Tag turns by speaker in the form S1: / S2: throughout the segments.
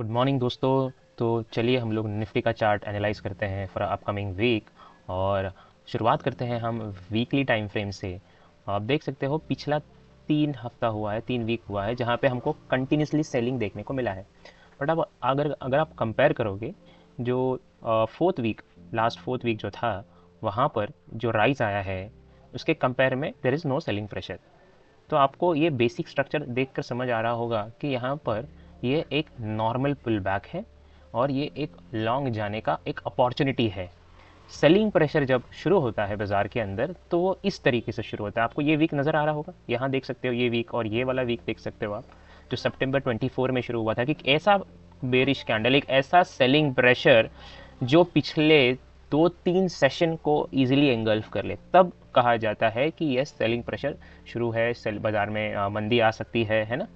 S1: Good morning दोस्तों। तो चलिए हम लोग निफ्टी का चार्ट एनालाइज करते हैं फॉर अपकमिंग वीक। और शुरुआत करते हैं हम वीकली टाइम फ्रेम से। आप देख सकते हो पिछला 3 हफ्ता हुआ है, 3 वीक हुआ है जहाँ पे हमको कंटिन्यूसली सेलिंग देखने को मिला है। बट अब अगर अगर आप कंपेयर करोगे जो fourth week, last fourth week जो था, वहाँ पर जो राइज आया है उसके कंपेयर में there is no selling pressure. तो आपको ये बेसिक स्ट्रक्चर देखकर समझ आ रहा होगा कि यहाँ पर ये एक नॉर्मल पुल बैक है और ये एक लॉन्ग जाने का एक अपॉर्चुनिटी है। सेलिंग प्रेशर जब शुरू होता है बाजार के अंदर तो वो इस तरीके से शुरू होता है। आपको ये वीक नज़र आ रहा होगा, यहाँ देख सकते हो ये वीक और ये वाला वीक देख सकते हो आप, जो सितंबर 24 में शुरू हुआ था कि ऐसा बेरिश कैंडल, एक ऐसा सेलिंग प्रेशर जो पिछले 2-3 सेशन को इजीली एंगल्फ कर ले, तब कहा जाता है कि यह सेलिंग प्रेशर शुरू है, सेल बाजार में मंदी आ सकती है ना,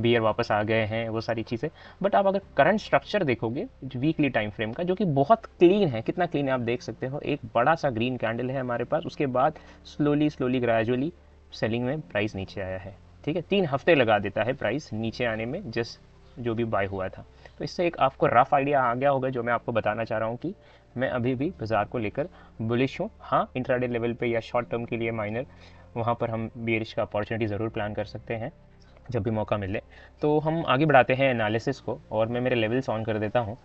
S1: बियर वापस आ गए हैं, वो सारी चीज़ें। बट आप अगर करंट स्ट्रक्चर देखोगे वीकली टाइम फ्रेम का, जो कि बहुत क्लीन है, कितना क्लीन है आप देख सकते हो, एक बड़ा सा ग्रीन कैंडल है हमारे पास, उसके बाद स्लोली स्लोली ग्रेजुअली सेलिंग में प्राइस नीचे आया है। ठीक है, 3 हफ्ते लगा देता है प्राइस नीचे आने में, जस्ट जो भी बाय हुआ था। तो इससे एक आपको रफ आइडिया आ गया होगा जो मैं आपको बताना चाह रहा हूँ कि मैं अभी भी बाजार को लेकर बुलिश हूँ। हाँ, इंट्राडे लेवल पे या शॉर्ट टर्म के लिए माइनर, वहाँ पर हम बेरिश का अपॉर्चुनिटी ज़रूर प्लान कर सकते हैं जब भी मौका मिले। तो हम आगे बढ़ाते हैं एनालिसिस को और मैं मेरे लेवल्स ऑन कर देता हूँ।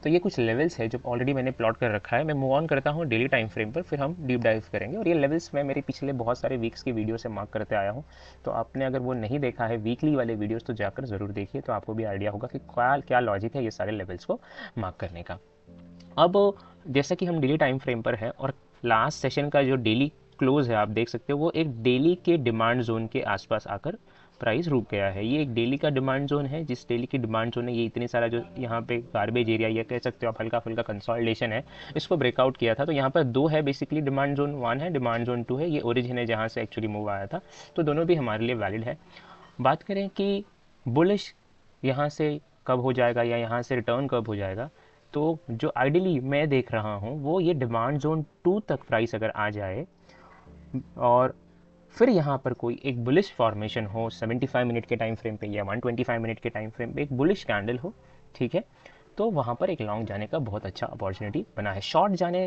S1: तो ये कुछ लेवल्स है जो ऑलरेडी मैंने प्लॉट कर रखा है। मैं मूव ऑन करता हूँ डेली टाइम फ्रेम पर, फिर हम डीप डाइव करेंगे। और ये लेवल्स मैं मेरे पिछले बहुत सारे वीक्स की वीडियो से मार्क करते आया हूँ। तो आपने अगर वो नहीं देखा है वीकली वाले वीडियोस तो जाकर ज़रूर देखिए, तो आपको भी आइडिया होगा कि क्या क्या लॉजिक है ये सारे लेवल्स को मार्क करने का। अब जैसा कि हम डेली टाइम फ्रेम पर है और लास्ट सेशन का जो डेली क्लोज है आप देख सकते हो, वो एक डेली के डिमांड जोन के आसपास आकर प्राइस रुक गया है। ये एक डेली का डिमांड जोन है, जिस डेली की डिमांड जोन है ये इतने सारा जो यहाँ पे गार्बेज एरिया, ये कह सकते हो आप हल्का फुल्का कंसोलिडेशन है, इसको ब्रेकआउट किया था। तो यहाँ पर दो है बेसिकली, डिमांड जोन 1 है, डिमांड जोन 2 है, ये ओरिजिन है जहाँ से एक्चुअली मूव आया था। तो दोनों भी हमारे लिए वैलिड है। बात करें कि बुलिश यहाँ से कब हो जाएगा या यहाँ से रिटर्न कब हो जाएगा, तो जो आइडियली मैं देख रहा हूँ वो ये डिमांड जोन 2 तक प्राइस अगर आ जाए और फिर यहाँ पर कोई एक बुलिश फॉर्मेशन हो 75 मिनट के टाइम फ्रेम पे या 125 मिनट के टाइम फ्रेम पे एक बुलिश कैंडल हो, ठीक है, तो वहाँ पर एक लॉन्ग जाने का बहुत अच्छा अपॉर्चुनिटी बना है। शॉर्ट जाने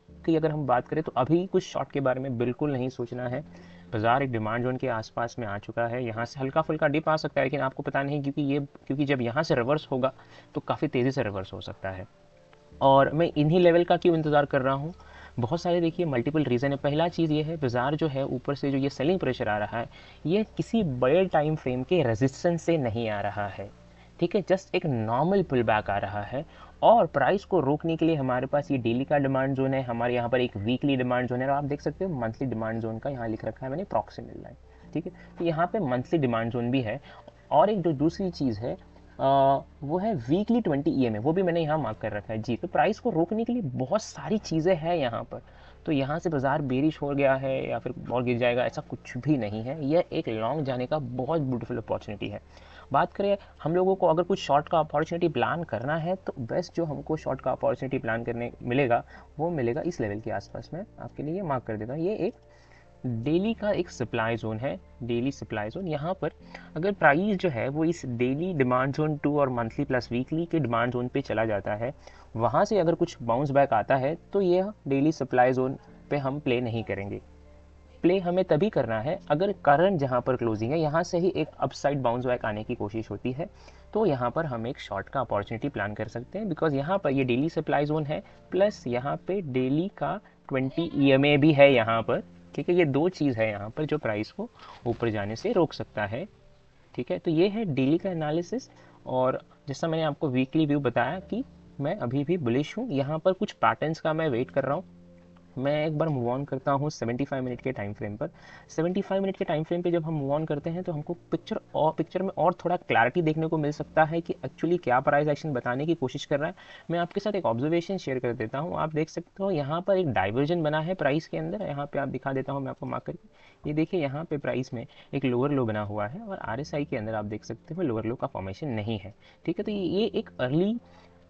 S1: की अगर हम बात करें तो अभी कुछ शॉर्ट के बारे में बिल्कुल नहीं सोचना है। बाजार एक डिमांड जोन के आसपास में आ चुका है, यहाँ से हल्का फुल्का डिप आ सकता है, लेकिन आपको पता नहीं क्योंकि जब यहाँ से रिवर्स होगा तो काफ़ी तेज़ी से रिवर्स हो सकता है। और मैं इन्हीं लेवल का क्यों इंतज़ार कर रहा हूँ, बहुत सारे देखिए मल्टीपल रीज़न है। पहला चीज़ ये है, बाजार जो है ऊपर से जो ये सेलिंग प्रेशर आ रहा है ये किसी बड़े टाइम फ्रेम के रेजिस्टेंस से नहीं आ रहा है, ठीक है, जस्ट एक नॉर्मल पुल बैक आ रहा है। और प्राइस को रोकने के लिए हमारे पास ये डेली का डिमांड जोन है, हमारे यहाँ पर एक वीकली डिमांड जोन है, और आप देख सकते हो मंथली डिमांड जोन का यहाँ लिख रखा है मैंने प्रॉक्सिमल लाइन, ठीक है। तो यहाँ पे मंथली डिमांड जोन भी है। और एक जो दूसरी चीज़ है वो है वीकली 20 EMA, वो भी मैंने यहाँ मार्क कर रखा है जी। तो प्राइस को रोकने के लिए बहुत सारी चीज़ें हैं यहाँ पर। तो यहाँ से बाजार बेरिश हो गया है या फिर और गिर जाएगा, ऐसा कुछ भी नहीं है। यह एक लॉन्ग जाने का बहुत ब्यूटीफुल अपॉर्चुनिटी है। बात करें हम लोगों को अगर कुछ शॉर्ट का अपॉर्चुनिटी प्लान करना है तो बेस्ट जो हमको शॉर्ट का अपॉर्चुनिटी प्लान करने मिलेगा वो मिलेगा इस लेवल के आसपास। मैं आपके लिए ये मार्क कर देता हूँ, ये एक डेली का एक सप्लाई जोन है, डेली सप्लाई जोन। यहाँ पर अगर प्राइस जो है वो इस डेली डिमांड जोन 2 और मंथली प्लस वीकली के डिमांड जोन पे चला जाता है, वहाँ से अगर कुछ बाउंस बैक आता है तो यह डेली सप्लाई जोन पे हम प्ले नहीं करेंगे। प्ले हमें तभी करना है अगर करंट जहाँ पर क्लोजिंग है यहाँ से ही एक अपसाइड बाउंस बैक आने की कोशिश होती है, तो यहाँ पर हम एक शॉर्ट का अपॉर्चुनिटी प्लान कर सकते हैं। बिकॉज यहाँ पर ये डेली सप्लाई जोन है, प्लस यहाँ पे डेली का 20 EMA भी है यहाँ पर, ठीक है। ये दो चीज़ है यहाँ पर जो प्राइस को ऊपर जाने से रोक सकता है, ठीक है। तो ये है डेली का एनालिसिस। और जैसा मैंने आपको वीकली व्यू बताया कि मैं अभी भी बुलिश हूँ, यहाँ पर कुछ पैटर्न्स का मैं वेट कर रहा हूँ। मैं एक बार मूव ऑन करता हूँ 75 मिनट के टाइम फ्रेम पर। 75 मिनट के टाइम फ्रेम पे जब हम मूव ऑन करते हैं तो हमको पिक्चर में और थोड़ा क्लैरिटी देखने को मिल सकता है कि एक्चुअली क्या प्राइस एक्शन बताने की कोशिश कर रहा है। मैं आपके साथ एक ऑब्जर्वेशन शेयर कर देता हूँ। आप देख सकते हो यहाँ पर एक डाइवर्जन बना है प्राइस के अंदर, यहाँ पे आप दिखा देता हूँ मैं आपको मार्क करके। ये देखिए यहाँ पे प्राइस में एक लोअर लो बना हुआ है और RSI के अंदर आप देख सकते हो लोअर लो का फॉर्मेशन नहीं है, ठीक है। तो ये एक अर्ली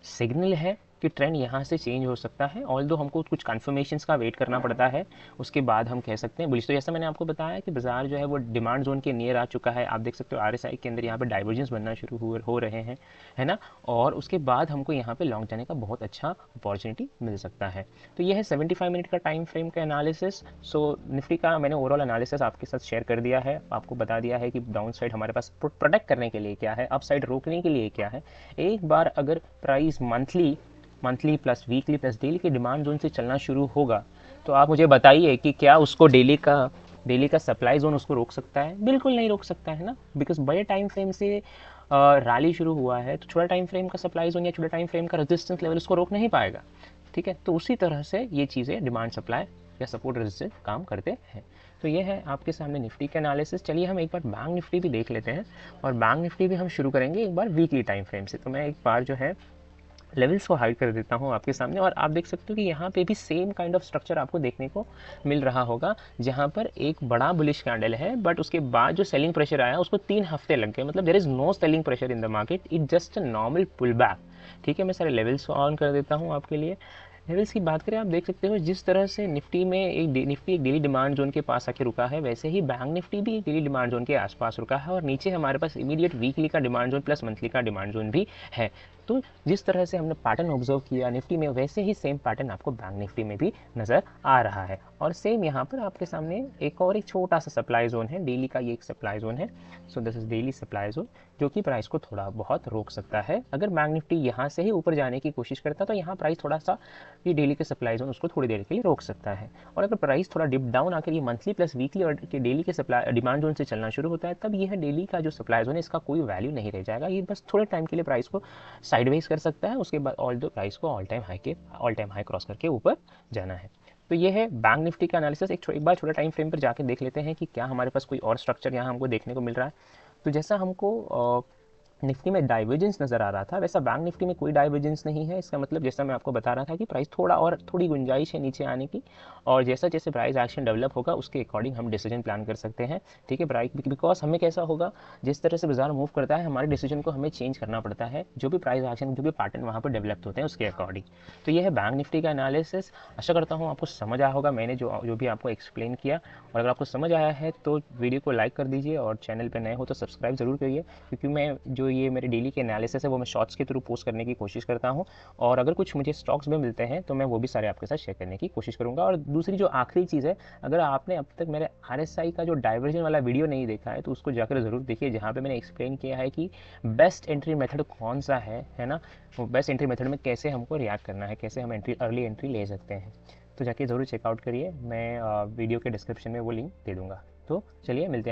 S1: सिग्नल है कि ट्रेंड यहाँ से चेंज हो सकता है, ऑल्दो हमको कुछ कन्फर्मेशंस का वेट करना पड़ता है, उसके बाद हम कह सकते हैं बुलिश। तो जैसा मैंने आपको बताया कि बाजार जो है वो डिमांड जोन के नियर आ चुका है, आप देख सकते हो RSI के अंदर यहाँ पे डाइवर्जेंस बनना शुरू हो रहे हैं, है ना, और उसके बाद हमको यहाँ पे लॉन्ग जाने का बहुत अच्छा अपॉर्चुनिटी मिल सकता है। तो ये है 75 मिनट का टाइम फ्रेम का एनालिसिस। सो निफ्टी का मैंने ओवरऑल एनालिसिस आपके साथ शेयर कर दिया है, आपको बता दिया है कि डाउन साइड हमारे पास प्रोटेक्ट करने के लिए क्या है, अप साइड रोकने के लिए क्या है। एक बार अगर price monthly plus weekly plus daily के डिमांड जोन से चलना शुरू होगा, तो आप मुझे बताइए कि क्या उसको डेली का सप्लाई जोन उसको रोक सकता है? बिल्कुल नहीं रोक सकता है ना, बिकॉज बड़े टाइम फ्रेम से रैली शुरू हुआ है, तो छोटा टाइम फ्रेम का सप्लाई जोन या छोटा टाइम फ्रेम का रेजिस्टेंस लेवल उसको रोक नहीं पाएगा। ठीक है, तो उसी तरह से ये चीज़ें डिमांड सप्लाई या सपोर्ट रेजिस्टेंस काम करते हैं। तो ये है आपके सामने निफ्टी का एनालिसिस। चलिए हम एक बार बैंक निफ्टी भी देख लेते हैं, और बैंक निफ्टी भी हम शुरू करेंगे एक बार वीकली टाइम फ्रेम से। तो मैं एक बार जो है लेवल्स को हाइड कर देता हूँ आपके सामने, और आप देख सकते हो कि यहाँ पे भी सेम काइंड ऑफ स्ट्रक्चर आपको देखने को मिल रहा होगा, जहाँ पर एक बड़ा बुलिश कैंडल है, बट उसके बाद जो सेलिंग प्रेशर आया उसको 3 हफ्ते लग गए, मतलब there is no selling pressure in the market, it just a normal pull back. ठीक है, मैं सारे लेवल्स को ऑन कर देता हूँ आपके लिए। लेवल्स की बात करें, आप देख सकते हो जिस तरह से निफ्टी एक डेली डिमांड जोन के पास आके रुका है, वैसे ही बैंक निफ्टी भी एक डेली डिमांड जोन के आसपास रुका है, और नीचे हमारे पास इमीडिएट वीकली का डिमांड जोन प्लस मंथली का डिमांड जोन भी है। तो जिस तरह से हमने पैटर्न ऑब्जर्व किया निफ्टी में, वैसे ही सेम पैटर्न आपको बैंक निफ्टी में भी नज़र आ रहा है। और सेम यहाँ पर आपके सामने एक छोटा सा सप्लाई जोन है, डेली का ये एक सप्लाई जोन है। So this is daily supply zone, जो कि प्राइस को थोड़ा बहुत रोक सकता है। अगर बैंक निफ्टी यहाँ से ही ऊपर जाने की कोशिश करता तो यहाँ प्राइस थोड़ा सा, ये डेली के सप्लाई जोन उसको थोड़ी देर के लिए रोक सकता है। और अगर प्राइस थोड़ा डिप डाउन आकर ये मंथली प्लस वीकली और डेली के सप्लाई डिमांड जोन से चलना शुरू होता है, तब यह डेली का जो सप्लाई जोन है इसका कोई वैल्यू नहीं रह जाएगा, ये बस थोड़े टाइम के लिए प्राइस को साइडवेज कर सकता है, उसके बाद ऑल दो प्राइस को ऑल टाइम हाई क्रॉस करके ऊपर जाना है। तो ये है बैंक निफ्टी का एनालिसिस। एक बार छोटा टाइम फ्रेम पर जाके देख लेते हैं कि क्या हमारे पास कोई और स्ट्रक्चर यहाँ हमको देखने को मिल रहा है। तो जैसा हमको निफ्टी में डाइवर्जेंस नज़र आ रहा था, वैसा बैंक निफ्टी में कोई डाइवर्जेंस नहीं है। इसका मतलब जैसा मैं आपको बता रहा था कि प्राइस थोड़ी गुंजाइश है नीचे आने की, और जैसा जैसे प्राइस एक्शन डेवलप होगा उसके अकॉर्डिंग हम डिसीजन प्लान कर सकते हैं। ठीक है, प्राइस बिकॉज हमें कैसा होगा, जिस तरह से बाजार मूव करता है हमारे डिसीजन को हमें चेंज करना पड़ता है, जो भी प्राइस एक्शन जो भी पैटर्न वहाँ पर डेवलप होते हैं उसके अकॉर्डिंग। तो ये है बैंक निफ्टी का एनालिसिस। आशा करता हूँ आपको समझ आया होगा मैंने जो भी आपको एक्सप्लेन किया, और अगर आपको समझ आया है तो वीडियो को लाइक कर दीजिए, और चैनल पर नए हो तो सब्सक्राइब जरूर करिए, क्योंकि मैं जो ये मेरे डेली के एनालिसिस है वो मैं शॉर्ट्स के थ्रू पोस्ट करने की कोशिश करता हूँ, और अगर कुछ मुझे स्टॉक्स में मिलते हैं तो मैं वो भी सारे आपके साथ शेयर करने की कोशिश करूँगा। और दूसरी जो आखिरी चीज़ है, अगर आपने अब तक मेरे RSI का जो डाइवर्जन वाला वीडियो नहीं देखा है तो उसको जाकर ज़रूर देखिए, जहाँ पे मैंने एक्सप्लेन किया है कि बेस्ट एंट्री मेथड कौन सा है ना, वो बेस्ट एंट्री मेथड में कैसे हमको रिएक्ट करना है, कैसे हम अर्ली एंट्री ले सकते हैं। तो जाके ज़रूर चेकआउट करिए, मैं वीडियो के डिस्क्रिप्शन में वो लिंक दे दूँगा। तो चलिए मिलते हैं।